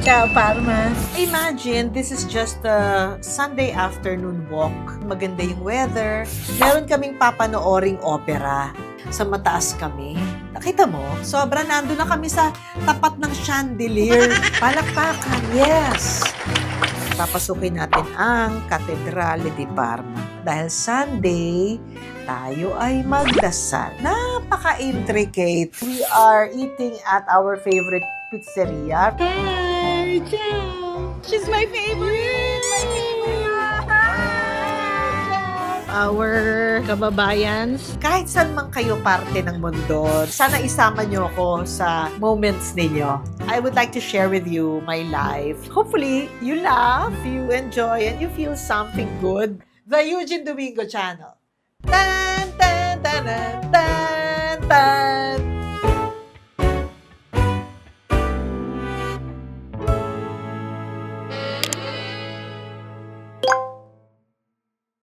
Ciao, Parma. Imagine, this is just a Sunday afternoon walk. Maganda yung weather. Meron kaming papanooring opera. Sa mataas kami. Nakita mo? Sobra nandun na kami sa tapat ng chandelier. Palakpakan, yes! Papasukin natin ang Catedrale di Parma. Dahil Sunday, tayo ay magdasal. Napaka-intricate. We are eating at our favorite pizzeria. Hi, ciao. She's my favorite. My favorite. Our kababayans. Kahit saan man kayo parte ng mundo, sana isama nyo ako sa moments ninyo. I would like to share with you my life. Hopefully, you laugh, you enjoy, and you feel something good. The Eugene Domingo Channel. Tan, tan, tan, tan, tan, tan.